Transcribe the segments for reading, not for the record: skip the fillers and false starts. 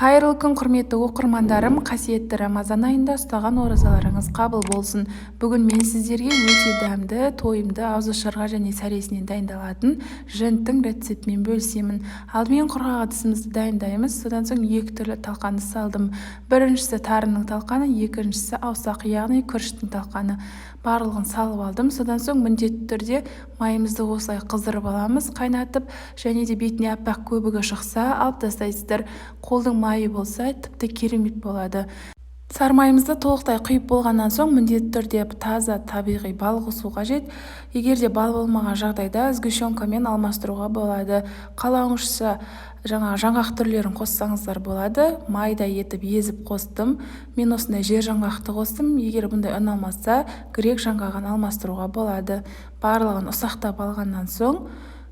Қайырлы күн, құрметті оқырмандарым. Қасиетті Рамазан айында ұстаған оразаларыңыз қабыл болсын. Бүгін мен сіздерге өте дәмді, тойымды, ауызашарға және сәресінен дайындалатын жінттің рецептімен бөлісемін. Алдымен құрғақ ыдысымызды дайындаймыз. Содан соң екі түрлі талқанды салдым. Біріншісі тарының талқаны, екіншісі аусақ, яғни күріштің талқаны. Барлығын салып алдым. Содан соң міндетті түрде майымызды осылай қыздырып аламыз, қайнатып, және де бетіне аппақ көбігі шықса алып тастайсыздар. Қолдың майы болса тіпті керемет болады. Сармайымызды толықтай құйып болғаннан соң міндетті түрде таза табиғи бал қосу қажет. Егер де бал болмаған жағдайда сгущенкамен алмастыруға болады. Қалауыңызша жаңғақ түрлерін қоссаңыздар болады. Майда етіп езіп қостым. Мен осындай жер жаңғақты қостым. Егер бұндай ұнамаса, грек жаңғағын алмастыруға болады. Барлығын ұсақтап алғаннан соң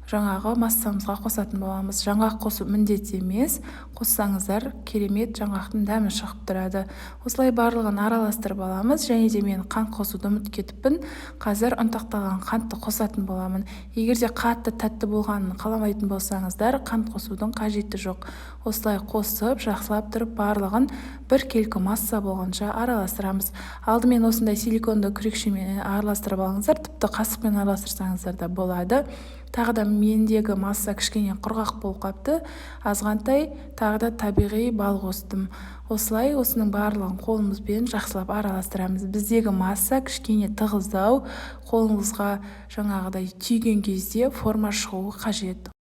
жаңағы массамызға қосатын боламыз. Жаңғақ қосу міндет емес, қоссаңыздар керемет жаңғақтың дәмі шығып тұрады. Осылай барлығын араластырып аламыз, және де мен қант қосуды ұмытып кетіппін. Қазір ұнтақталған қантты қосатын боламын. Егер де қатты тәтті болғанын қаламайтын болсаңыздар, қант қосудың қажеті жоқ. Осылай қосып, жақсылап тұрып барлығын бір келкі масса болғанша араластырамыз. Алдымен осындай силиконды күрекшемен араластырып алыңыздар, тіпті қасықпен араластырсаңыздар да болады. Тағы да мендегі масса кішкене құрғақ болып қапты. Азғантай тағы да табиғи бал қостым. Осылай осының барлығын қолымызбен жақсылап араластырамыз. Біздегі масса кішкене тығыздау, қолыңызға жаңағыдай түйген кезде форма шығуы қажет.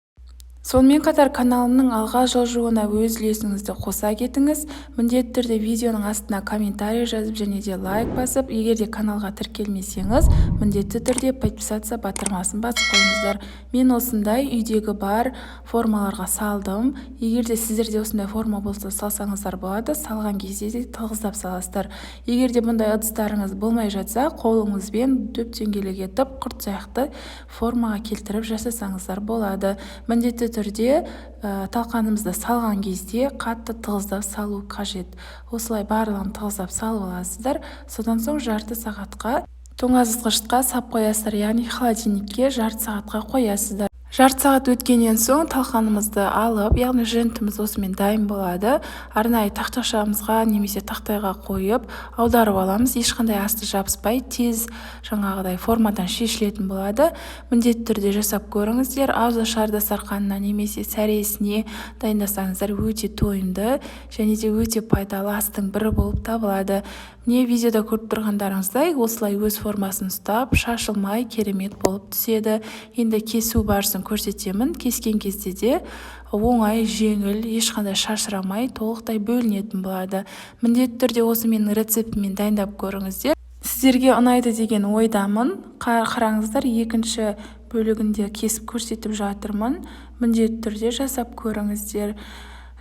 Сонымен қатар каналымның алға жылжуына өз үлесіңізді қоса кетіңіз. Міндетті түрде видеоның астына комментарий жазып және де лайк басып, егер де каналға тіркелмесеңіз, міндетті түрде подписаться батырмасын басып қойыңыздар. Мен осындай үйдегі бар формаларға салдым. Егер де сіздерде осындай форма болса салсаңыздар болады, салған кезде де тығыздап саласыздар. Егер де бұндай ыдыстарыңыз болмай жатса, қолыңызбен дөп-дөңгелек етіп құрт сияқты формаға келтіріп жасасаңыздар болады. Міндетті түрде талқанымызды салған кезде қатты тығыздап салу қажет. Осылай барлығын тығыздап салып аласыздар. Содан соң жарты сағатқа тоңазытқышқа сап қоясыздар, яғни холодильникке жарты сағатқа қоясыздар. Жарты сағат өткеннен соң талқанымызды алып, яғни жінтіміз осымен дайын болады. Арнайы тақташамызға немесе тақтайға қойып аударып аламыз. Ешқандай асты жабыспай, тез жаңағыдай формадан шешілетін болады. Міндетті түрде жасап көріңіздер. Ауызашар дастарханына немесе сәресіне дайындасаңыздар өте тойымды және де өте пайдалы астың бірі болып табылады. Міне видеода көріп тұрғандарыңыздай осылай өз формасын ұстап, шашылмай керемет болып түседі. Енді кесу барысын көрсетемін. Кескен кезде де оңай, жеңіл, ешқандай шашырамай толықтай бөлінетін болады. Міндетті түрде осы менің рецептіммен дайындап көріңіздер. Сіздерге ұнайды деген ойдамын. Қараңыздар, екінші бөлігінде кесіп көрсетіп жатырмын. Міндетті түрде жасап көріңіздер.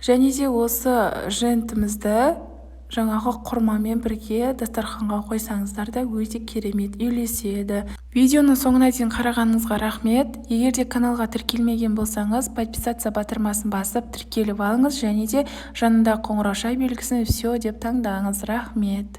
Және де осы жінтімізді жаңағы құрмамен бірге дастарханға қойсаңыздар да өте керемет үйлеседі. Видеоны соңына дейін қарағаныңызға рахмет. Егер де каналға тіркелмеген болсаңыз, подписаться батырмасын басып тіркеліп алыңыз, және де жанында қоңырау белгісін все деп таңдаңыз. Рахмет.